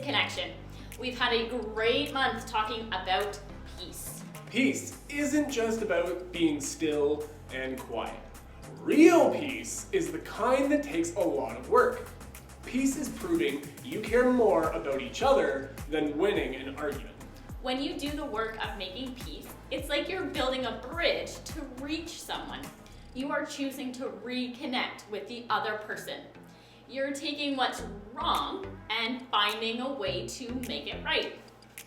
connection. We've had a great month talking about peace. Peace isn't just about being still and quiet. Real peace is the kind that takes a lot of work. Peace is proving you care more about each other than winning an argument. When you do the work of making peace, it's like you're building a bridge to reach someone. You are choosing to reconnect with the other person. You're taking what's wrong and finding a way to make it right.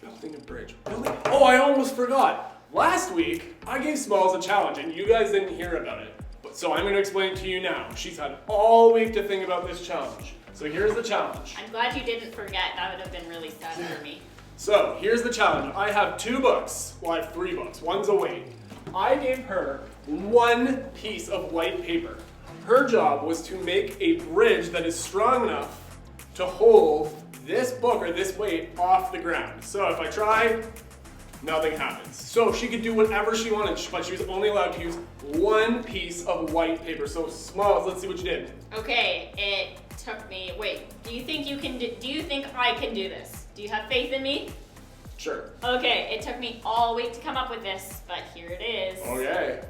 Building a bridge. Oh, I almost forgot. Last week, I gave Smalls a challenge and you guys didn't hear about it. So I'm going to explain it to you now. She's had all week to think about this challenge. So here's the challenge. I'm glad you didn't forget. That would have been really sad for me. So here's the challenge. I have 2 books. Well, I have 3 books. One's a weight. I gave her 1 piece of white paper. Her job was to make a bridge that is strong enough to hold this book or this weight off the ground. So if I try, nothing happens. So she could do whatever she wanted, but she was only allowed to use 1 piece of white paper. So Smalls, let's see what you did. Okay, it took me, wait, do you think I can do this? Do you have faith in me? Sure. Okay, it took me all week to come up with this, but here it is. Okay.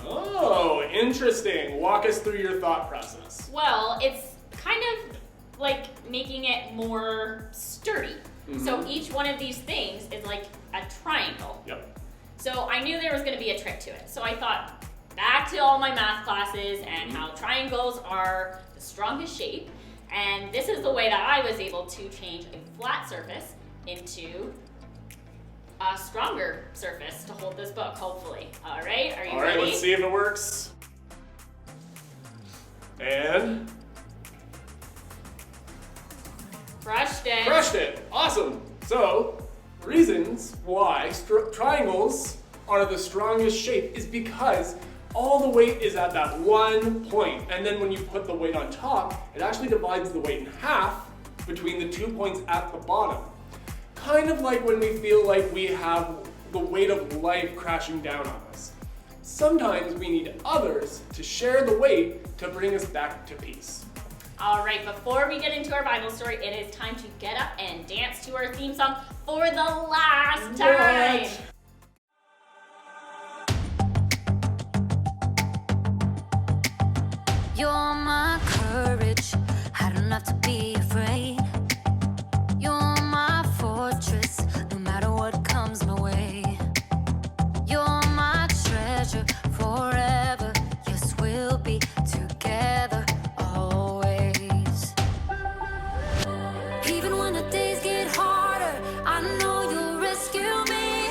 Oh, interesting. Walk us through your thought process. Well, it's kind of like making it more sturdy. So each one of these things is like a triangle. Yep. So I knew there was gonna be a trick to it. So I thought back to all my math classes and how triangles are the strongest shape. And this is the way that I was able to change a flat surface into a stronger surface to hold this book, hopefully. All right, are you ready? All right, let's see if it works. And Crushed it. crushed it. Awesome. So, reasons why triangles are the strongest shape is because all the weight is at that one point, and then when you put the weight on top, it actually divides the weight in half between the 2 points at the bottom. Kind of like when we feel like we have the weight of life crashing down on us. Sometimes we need others to share the weight to bring us back to peace. All right, before we get into our Bible story, it is time to get up and dance to our theme song for the last time. What? You're my courage, I don't have to be afraid. You're my fortress, no matter what comes my way. You're my treasure forever, yes, we'll be together always. Even when the days get harder, I know you'll rescue me.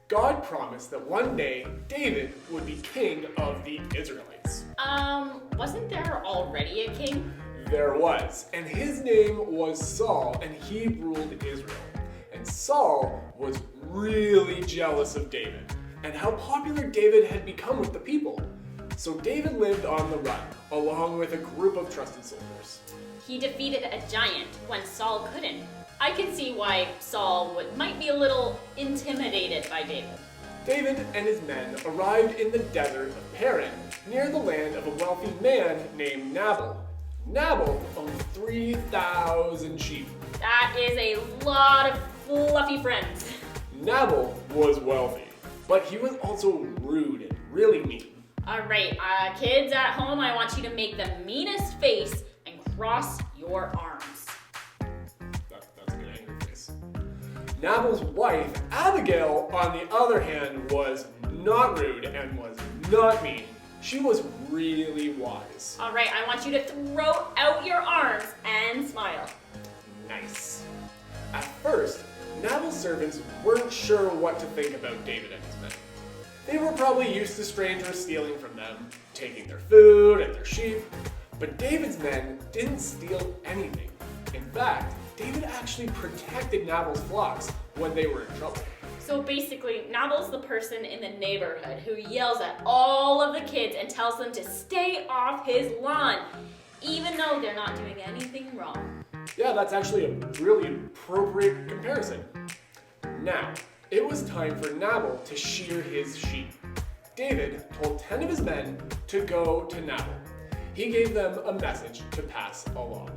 God promised that one day David would be king of the Israelites. Wasn't there already a king? There was, and his name was Saul, and he ruled Israel. And Saul was really jealous of David and how popular David had become with the people. So David lived on the run, along with a group of trusted soldiers. He defeated a giant when Saul couldn't. I can see why Saul might be a little intimidated by David. David and his men arrived in the desert of Paran, near the land of a wealthy man named Nabal. Nabal owned 3,000 sheep. That is a lot of fluffy friends. Nabal was wealthy, but he was also rude and really mean. Alright, kids at home, I want you to make the meanest face and cross your arms. That's a good angry face. Nabal's wife, Abigail, on the other hand, was not rude and was not mean. She was really wise. Alright, I want you to throw out your arms and smile. Nice. At first, Nabal's servants weren't sure what to think about David and his men. They were probably used to strangers stealing from them, taking their food and their sheep, but David's men didn't steal anything. In fact, David actually protected Nabal's flocks when they were in trouble. So basically, Nabal's the person in the neighborhood who yells at all of the kids and tells them to stay off his lawn, even though they're not doing anything wrong. Yeah, that's actually a really appropriate comparison. Now, it was time for Nabal to shear his sheep. David told 10 of his men to go to Nabal. He gave them a message to pass along.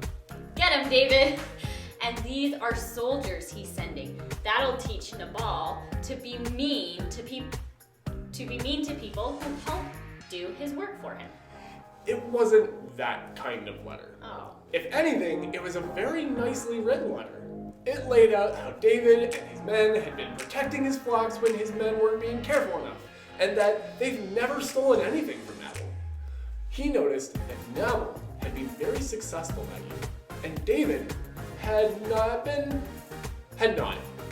Get him, David! And these are soldiers he's sending. That'll teach Nabal to be mean to people who help do his work for him. It wasn't that kind of letter. Oh. If anything, it was a very nicely written letter. It laid out how David and his men had been protecting his flocks when his men weren't being careful enough, and that they've never stolen anything from Nabal. He noticed that Nabal had been very successful that year, and David had not.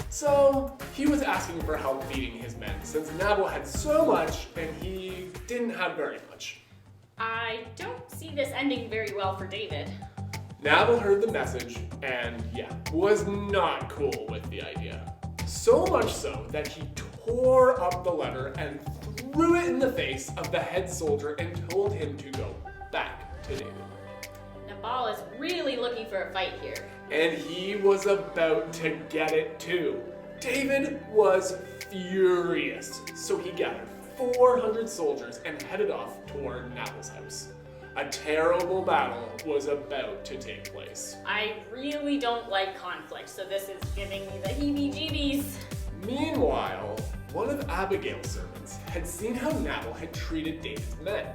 So he was asking for help feeding his men, since Nabal had so much and he didn't have very much. I don't see this ending very well for David. Nabal heard the message and, was not cool with the idea. So much so that he tore up the letter and threw it in the face of the head soldier and told him to go back to David. Nabal is really looking for a fight here. And he was about to get it too. David was furious, so he gathered 400 soldiers and headed off toward Nabal's house. A terrible battle was about to take place. I really don't like conflict, so this is giving me the heebie-jeebies. Meanwhile, one of Abigail's servants had seen how Nabal had treated David's men.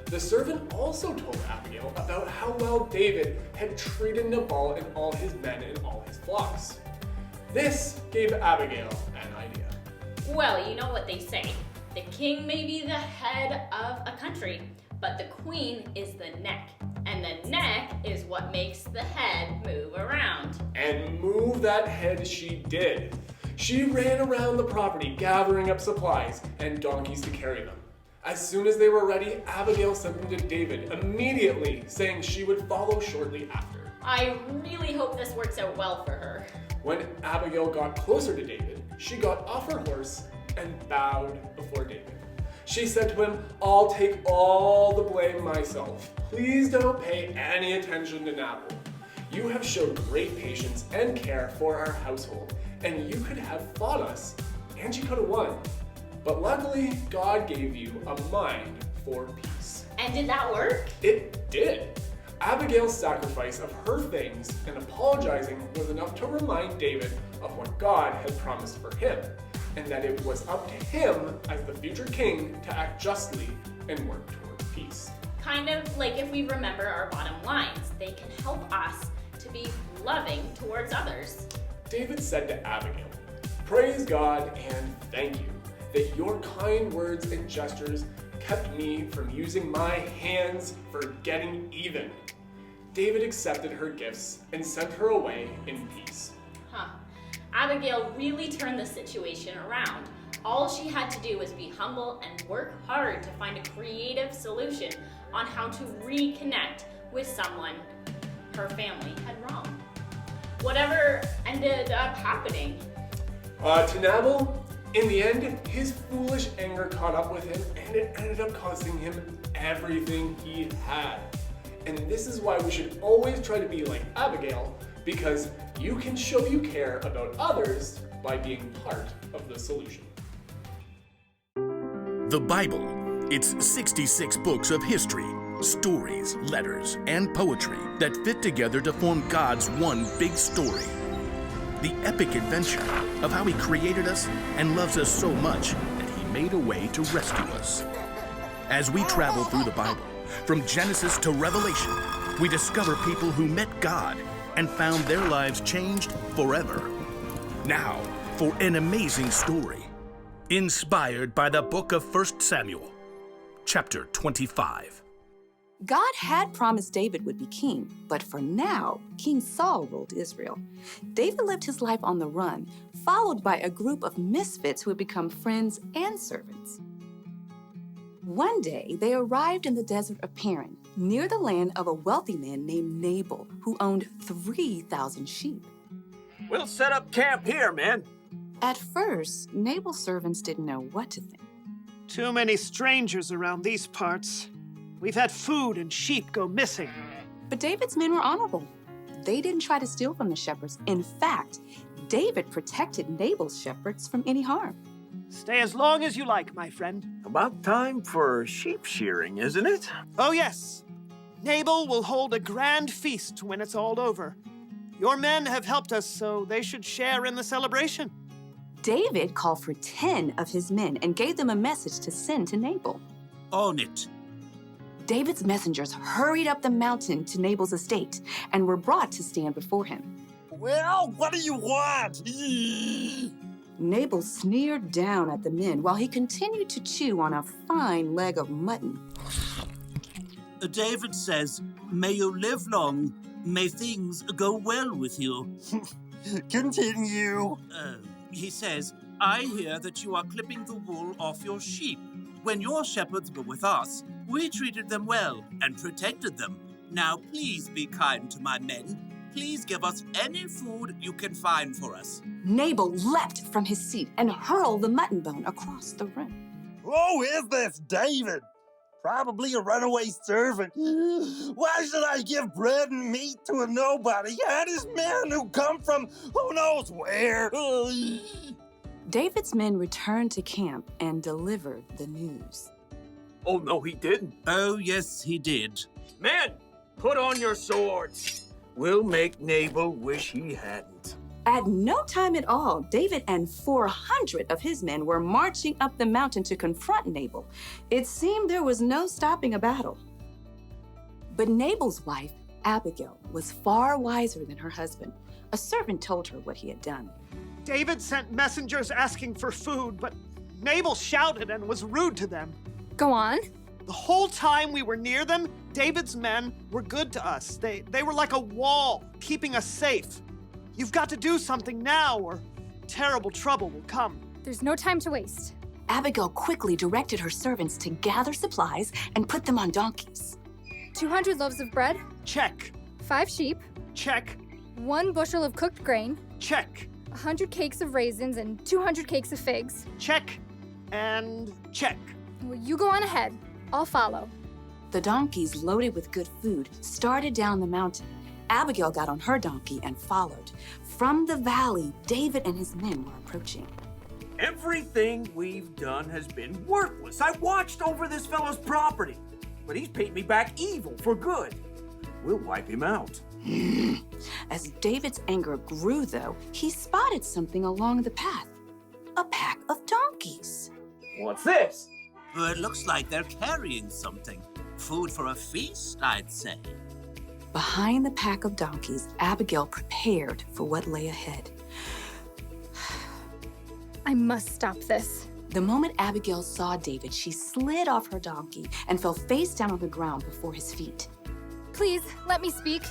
The servant also told Abigail about how well David had treated Nabal and all his men and all his flocks. This gave Abigail an idea. Well, you know what they say. The king may be the head of a country, but the queen is the neck. And the neck is what makes the head move around. And move that head she did. She ran around the property gathering up supplies and donkeys to carry them. As soon as they were ready, Abigail sent them to David immediately, saying she would follow shortly after. I really hope this works out well for her. When Abigail got closer to David, she got off her horse and bowed before David. She said to him, "I'll take all the blame myself. Please don't pay any attention to Nabal. You have showed great patience and care for our household, and you could have fought us, and you could have won. But luckily, God gave you a mind for peace." And did that work? It did. Abigail's sacrifice of her things and apologizing was enough to remind David of what God had promised for him, and that it was up to him as the future king to act justly and work toward peace. Kind of like if we remember our bottom lines, they can help us to be loving towards others. David said to Abigail, "Praise God and thank you that your kind words and gestures kept me from using my hands for getting even." David accepted her gifts and sent her away in peace. Abigail really turned the situation around. All she had to do was be humble and work hard to find a creative solution on how to reconnect with someone her family had wronged. Whatever ended up happening. To Nabal, in the end, his foolish anger caught up with him and it ended up costing him everything he had. And this is why we should always try to be like Abigail, because you can show you care about others by being part of the solution. The Bible. It's 66 books of history, stories, letters, and poetry that fit together to form God's one big story. The epic adventure of how He created us and loves us so much that He made a way to rescue us. As we travel through the Bible, from Genesis to Revelation, we discover people who met God and found their lives changed forever. Now, for an amazing story, inspired by the book of 1 Samuel, chapter 25. God had promised David would be king, but for now, King Saul ruled Israel. David lived his life on the run, followed by a group of misfits who had become friends and servants. One day, they arrived in the desert of Paran, near the land of a wealthy man named Nabal, who owned 3,000 sheep. We'll set up camp here, man. At first, Nabal's servants didn't know what to think. Too many strangers around these parts. We've had food and sheep go missing. But David's men were honorable. They didn't try to steal from the shepherds. In fact, David protected Nabal's shepherds from any harm. Stay as long as you like, my friend. About time for sheep shearing, isn't it? Oh, yes. Nabal will hold a grand feast when it's all over. Your men have helped us, so they should share in the celebration. David called for 10 of his men and gave them a message to send to Nabal. On it. David's messengers hurried up the mountain to Nabal's estate and were brought to stand before him. Well, what do you want? Nabal sneered down at the men while he continued to chew on a fine leg of mutton. David says, may you live long, may things go well with you. Continue. He says, I hear that you are clipping the wool off your sheep. When your shepherds were with us, we treated them well and protected them. Now please be kind to my men. Please give us any food you can find for us. Nabal leapt from his seat and hurled the mutton bone across the room. Who is this David? Probably a runaway servant. Why should I give bread and meat to a nobody and his men who come from who knows where? David's men returned to camp and delivered the news. Oh, no, he didn't. Oh, yes, he did. Men, put on your swords. We'll make Nabal wish he hadn't. At no time at all, David and 400 of his men were marching up the mountain to confront Nabal. It seemed there was no stopping a battle. But Nabal's wife, Abigail, was far wiser than her husband. A servant told her what he had done. David sent messengers asking for food, but Nabal shouted and was rude to them. Go on. The whole time we were near them, David's men were good to us. They were like a wall, keeping us safe. You've got to do something now, or terrible trouble will come. There's no time to waste. Abigail quickly directed her servants to gather supplies and put them on donkeys. 200 loaves of bread. Check. 5 sheep. Check. 1 bushel of cooked grain. Check. 100 cakes of raisins and 200 cakes of figs. Check. And check. Well, you go on ahead. I'll follow. The donkeys, loaded with good food, started down the mountain. Abigail got on her donkey and followed. From the valley, David and his men were approaching. Everything we've done has been worthless. I watched over this fellow's property, but he's paid me back evil for good. We'll wipe him out. As David's anger grew, though, he spotted something along the path. A pack of donkeys. What's this? It looks like they're carrying something. Food for a feast, I'd say. Behind the pack of donkeys, Abigail prepared for what lay ahead. I must stop this. The moment Abigail saw David, she slid off her donkey and fell face down on the ground before his feet. Please, let me speak.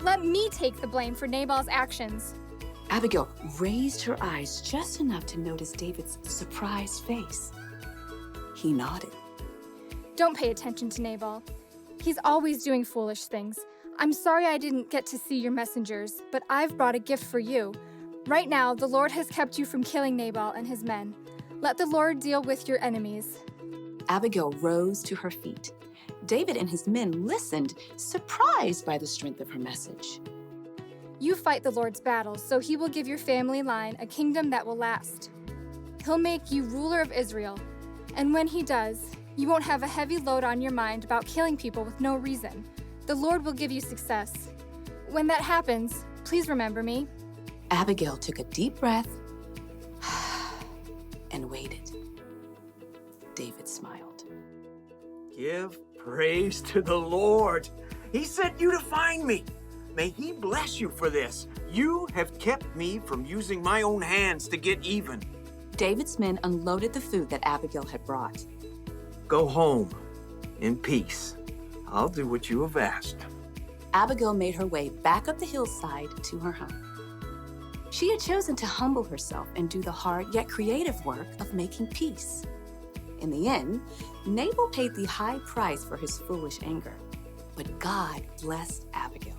Let me take the blame for Nabal's actions. Abigail raised her eyes just enough to notice David's surprised face. He nodded. Don't pay attention to Nabal. He's always doing foolish things. I'm sorry I didn't get to see your messengers, but I've brought a gift for you. Right now, the Lord has kept you from killing Nabal and his men. Let the Lord deal with your enemies. Abigail rose to her feet. David and his men listened, surprised by the strength of her message. You fight the Lord's battles, so he will give your family line a kingdom that will last. He'll make you ruler of Israel. And when he does, you won't have a heavy load on your mind about killing people with no reason. The Lord will give you success. When that happens, please remember me. Abigail took a deep breath and waited. David smiled. Give praise to the Lord. He sent you to find me. May he bless you for this. You have kept me from using my own hands to get even. David's men unloaded the food that Abigail had brought. Go home in peace. I'll do what you have asked. Abigail made her way back up the hillside to her home. She had chosen to humble herself and do the hard yet creative work of making peace. In the end, Nabal paid the high price for his foolish anger, but God blessed Abigail.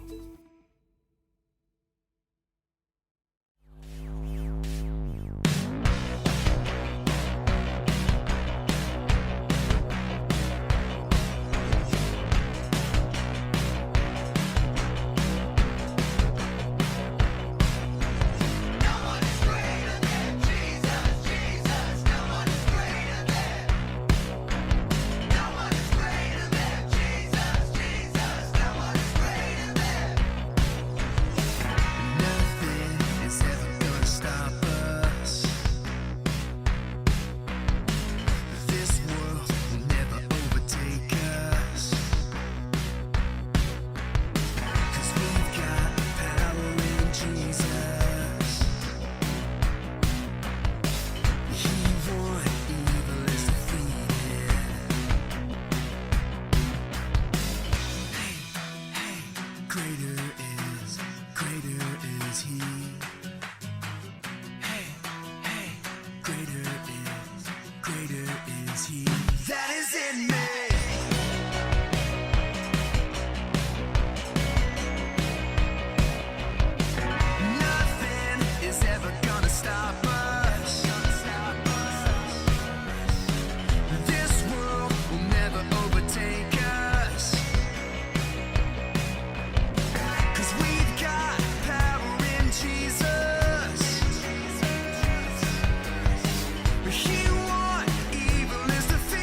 He want evil is defeated.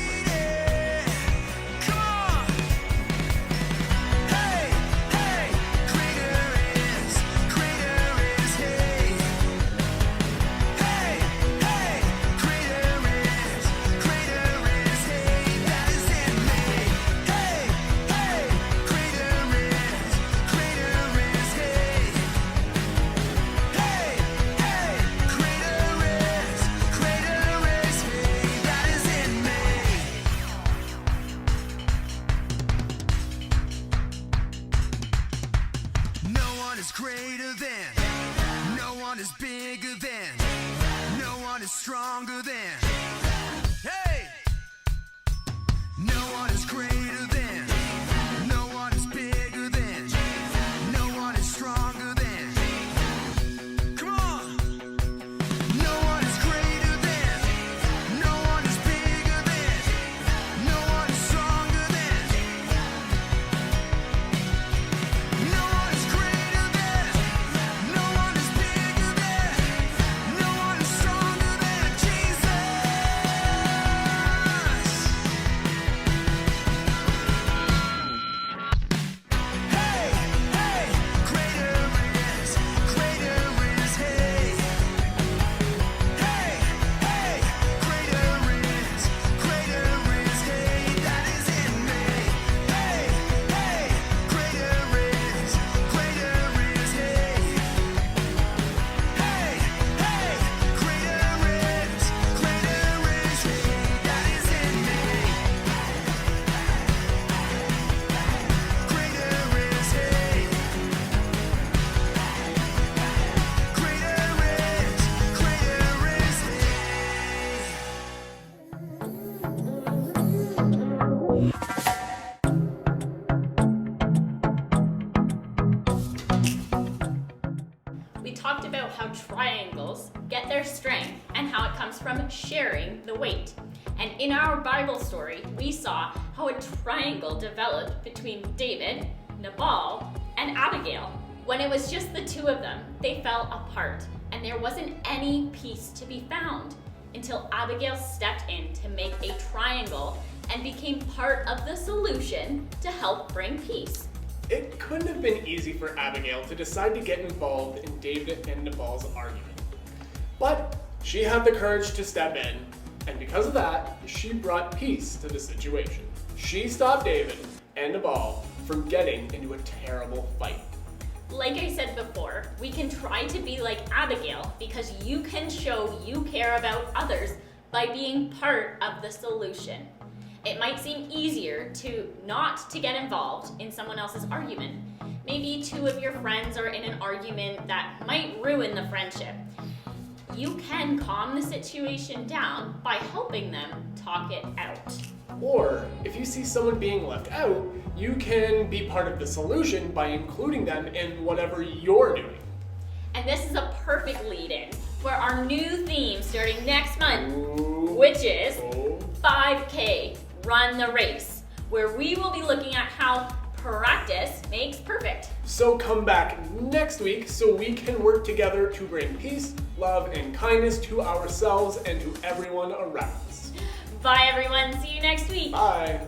their strength and how it comes from sharing the weight. And in our Bible story, we saw how a triangle developed between David, Nabal, and Abigail. When it was just the two of them, they fell apart, and there wasn't any peace to be found until Abigail stepped in to make a triangle and became part of the solution to help bring peace. It couldn't have been easy for Abigail to decide to get involved in David and Nabal's argument. But she had the courage to step in, and because of that, she brought peace to the situation. She stopped David and Nabal from getting into a terrible fight. Like I said before, we can try to be like Abigail because you can show you care about others by being part of the solution. It might seem easier not to get involved in someone else's argument. Maybe two of your friends are in an argument that might ruin the friendship. You can calm the situation down by helping them talk it out. Or, if you see someone being left out, you can be part of the solution by including them in whatever you're doing. And this is a perfect lead-in for our new theme starting next month, which is 5K, Run the Race, where we will be looking at how practice makes perfect. So come back next week so we can work together to bring peace, love, and kindness to ourselves and to everyone around us. Bye everyone, see you next week. Bye.